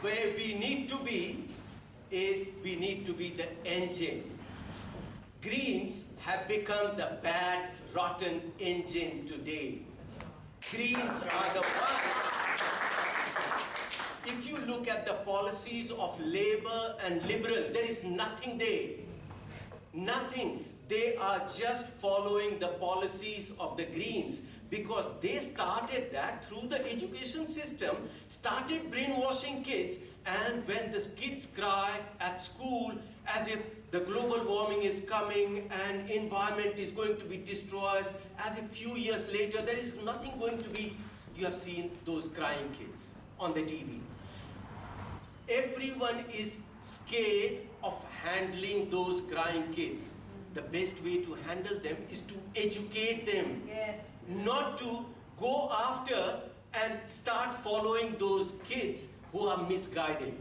where we need to be is we need to be the engine. Greens have become the bad, rotten engine today. Greens are the ones. If you look at the policies of Labour and Liberal, there is nothing there. Nothing. They are just following the policies of the Greens because they started that through the education system, started brainwashing kids, and when the kids cry at school as if the global warming is coming and environment is going to be destroyed, as if few years later there is nothing going to be, you have seen those crying kids on the TV. Everyone is scared of handling those crying kids. The best way to handle them is to educate them. Yes. Not to go after and start following those kids who are misguided.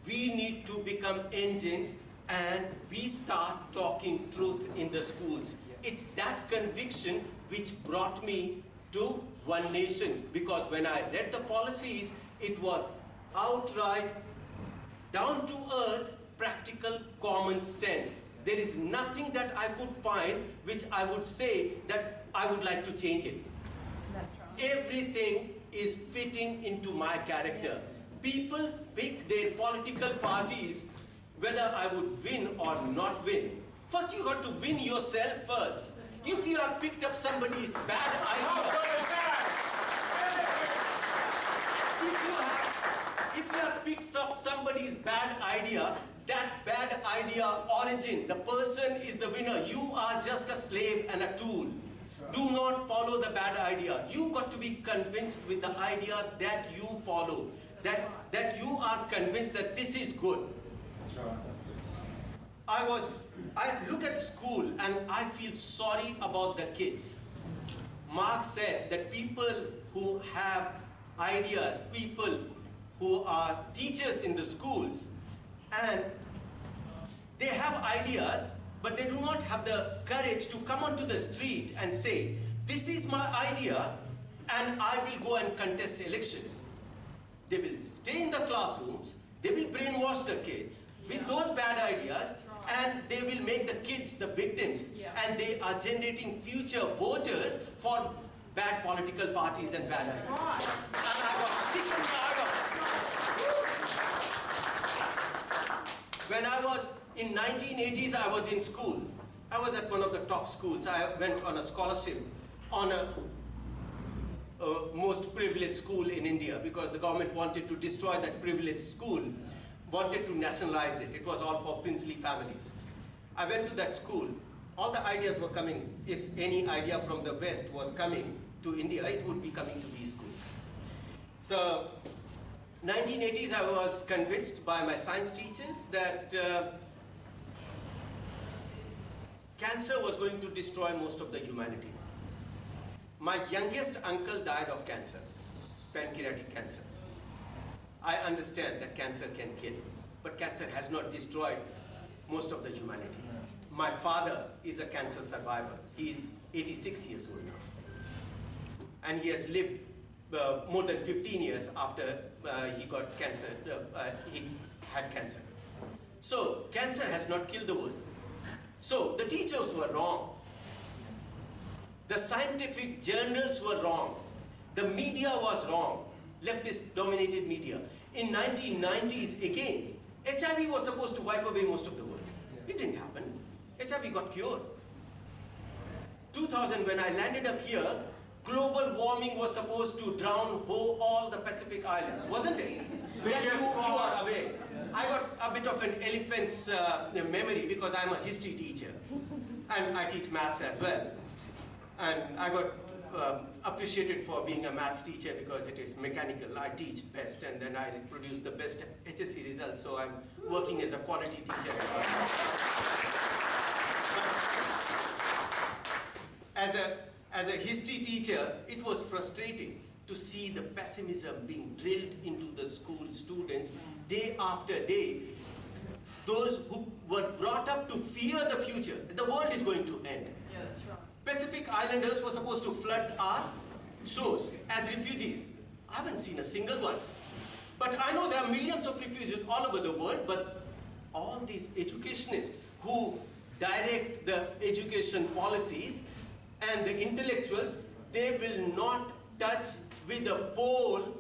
We need to become engines and we start talking truth in the schools. It's that conviction which brought me to One Nation, because when I read the policies, it was outright, down to earth, practical common sense. There is nothing that I could find which I would say that I would like to change it. That's right. Everything is fitting into my character. People pick their political parties whether I would win or not win. First you got to win yourself first. If you have picked up somebody's bad idea, if you have picked up somebody's bad idea, that bad idea origin, the person is the winner. You are just a slave and a tool. Do not follow the bad idea. You got to be convinced with the ideas that you follow, that you are convinced that this is good. I look at school and I feel sorry about the kids. Marx said that people who have ideas, people who are teachers in the schools, and they have ideas, but they do not have the courage to come onto the street and say, this is my idea and I will go and contest election. They will stay in the classrooms, they will brainwash the kids with those bad ideas, and they will make the kids the victims, and they are generating future voters for bad political parties and bad ideas. And I got sick and tired of it. When I was in 1980s, I was in school. I was at one of the top schools. I went on a scholarship on a most privileged school in India because the government wanted to destroy that privileged school, wanted to nationalize it. It was all for princely families. I went to that school. All the ideas were coming. If any idea from the West was coming to India, it would be coming to these schools. So 1980s, I was convinced by my science teachers that cancer was going to destroy most of the humanity. My youngest uncle died of cancer, pancreatic cancer. I understand that cancer can kill, but cancer has not destroyed most of the humanity. My father is a cancer survivor. He is 86 years old now. And he has lived more than 15 years after he got cancer, he had cancer. So cancer has not killed the world. So the teachers were wrong. The scientific journals were wrong. The media was wrong. Leftist dominated media. In 1990s again, HIV was supposed to wipe away most of the world. It didn't happen. HIV got cured. 2000, when I landed up here, global warming was supposed to drown all the Pacific Islands, wasn't it? That you are aware. I got a bit of an elephant's memory because I'm a history teacher and I teach maths as well. And I got appreciated for being a maths teacher because it is mechanical. I teach best and then I produce the best HSC results, so I'm working as a quality teacher. As a history teacher, it was frustrating to see the pessimism being drilled into the school students day after day. Those who were brought up to fear the future, the world is going to end. Yeah, that's right. Pacific Islanders were supposed to flood our shores as refugees. I haven't seen a single one. But I know there are millions of refugees all over the world, but all these educationists who direct the education policies and the intellectuals, they will not touch with a pole,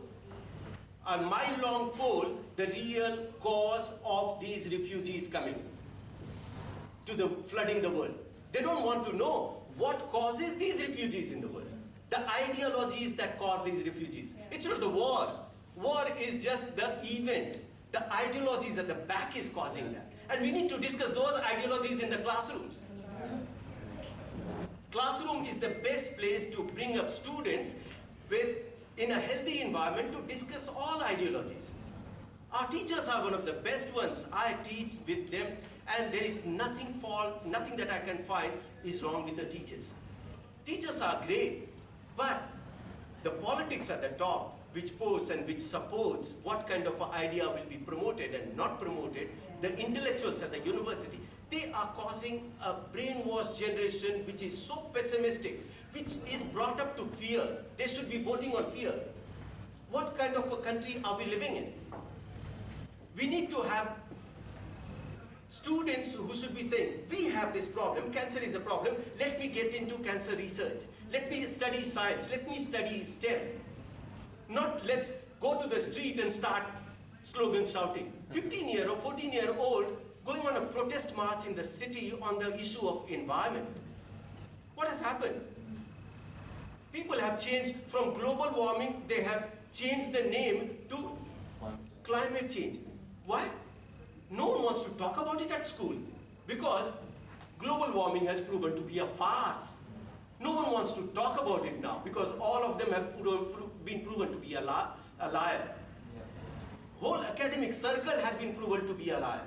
a mile-long pole, the real cause of these refugees coming to the flooding the world. They don't want to know what causes these refugees in the world. The ideologies that cause these refugees. It's not the war. War is just the event. The ideologies at the back is causing that. And we need to discuss those ideologies in the classrooms. Classroom is the best place to bring up students in a healthy environment to discuss all ideologies. Our teachers are one of the best ones. I teach with them, and there is nothing that I can find is wrong with the teachers. Teachers are great, but the politics at the top, which posts and which supports what kind of idea will be promoted and not promoted, the intellectuals at the university, they are causing a brainwashed generation which is so pessimistic, which is brought up to fear. They should be voting on fear. What kind of a country are we living in? We need to have students who should be saying, we have this problem, cancer is a problem, let me get into cancer research. Let me study science, let me study STEM. Not let's go to the street and start slogan shouting. 15-year or 14-year-old going on a protest march in the city on the issue of environment. What has happened? People have changed from global warming, they have changed the name to climate change. Why? No one wants to talk about it at school because global warming has proven to be a farce. No one wants to talk about it now because all of them have been proven to be a liar. Yeah. Whole academic circle has been proven to be a liar.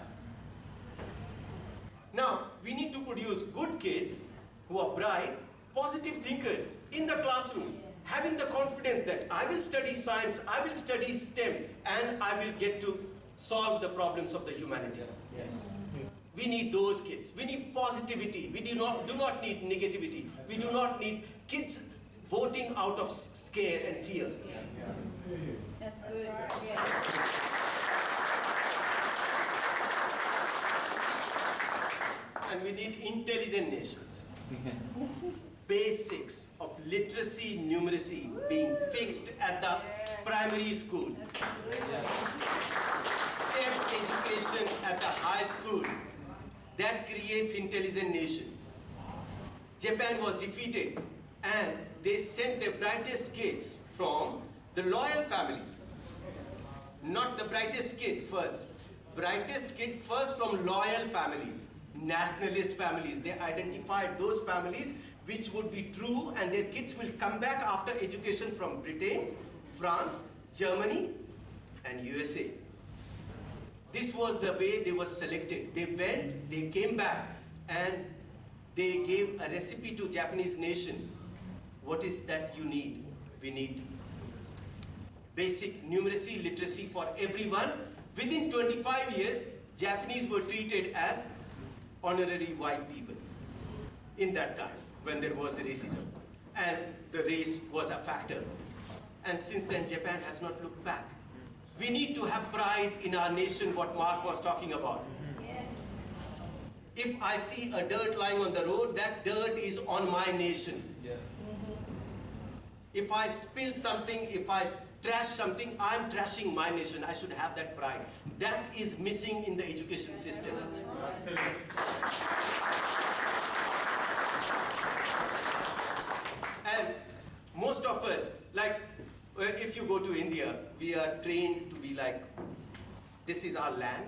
Now, we need to produce good kids who are bright, positive thinkers in the classroom, having the confidence that I will study science, I will study STEM, and I will get to solve the problems of the humanity. Yes. We need those kids. We need positivity. We do not need negativity. We do not need kids voting out of scare and fear. That's good. And we need intelligent nations. Basics of literacy, numeracy being fixed at the primary school. STEM education at the high school. That creates intelligent nation. Japan was defeated and they sent their brightest kids from the loyal families. Not the brightest kid first. Brightest kid first from loyal families, nationalist families. They identified those families which would be true, and their kids will come back after education from Britain, France, Germany, and USA. This was the way they were selected. They went, they came back, and they gave a recipe to Japanese nation. What is that you need? We need basic numeracy, literacy for everyone. Within 25 years, Japanese were treated as honorary white people in that time when there was racism. And the race was a factor. And since then, Japan has not looked back. We need to have pride in our nation, what Mark was talking about. Yes. If I see a dirt lying on the road, that dirt is on my nation. Yeah. If I spill something, if I trash something, I'm trashing my nation. I should have that pride. That is missing in the education system. And most of us, like, if you go to India, we are trained to be like, this is our land.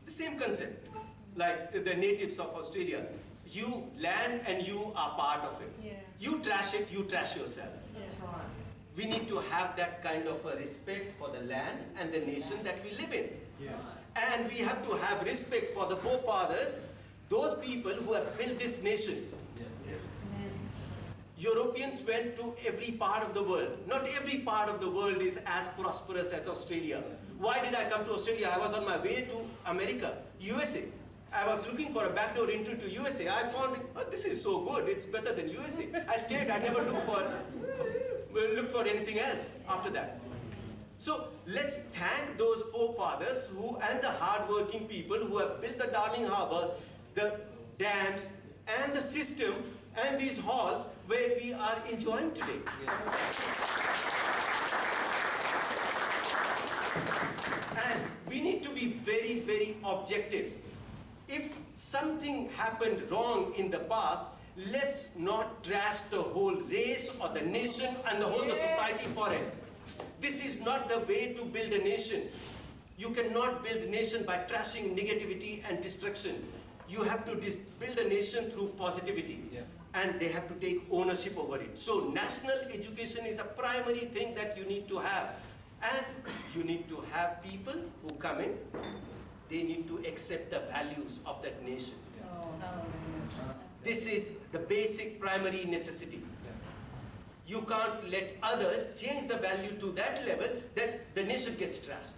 The same concept, like the natives of Australia. You land and you are part of it. Yeah. You trash it, you trash yourself. That's right. We need to have that kind of a respect for the land and the nation that we live in. Yes. And we have to have respect for the forefathers, those people who have built this nation. Europeans went to every part of the world. Not every part of the world is as prosperous as Australia. Why did I come to Australia? I was on my way to America, USA. I was looking for a backdoor entry to USA. I found, oh, this is so good. It's better than USA. I stayed. I never looked for anything else after that. So let's thank those forefathers and the hard-working people who have built the Darling Harbour, the dams, and the system, and these halls where we are enjoying today. And we need to be very, very objective. If something happened wrong in the past, let's not trash the whole race or the nation and the whole the society for it. This is not the way to build a nation. You cannot build a nation by trashing negativity and destruction. You have to build a nation through positivity. And they have to take ownership over it. So national education is a primary thing that you need to have. And you need to have people who come in, they need to accept the values of that nation. This is the basic primary necessity. You can't let others change the value to that level that the nation gets trashed.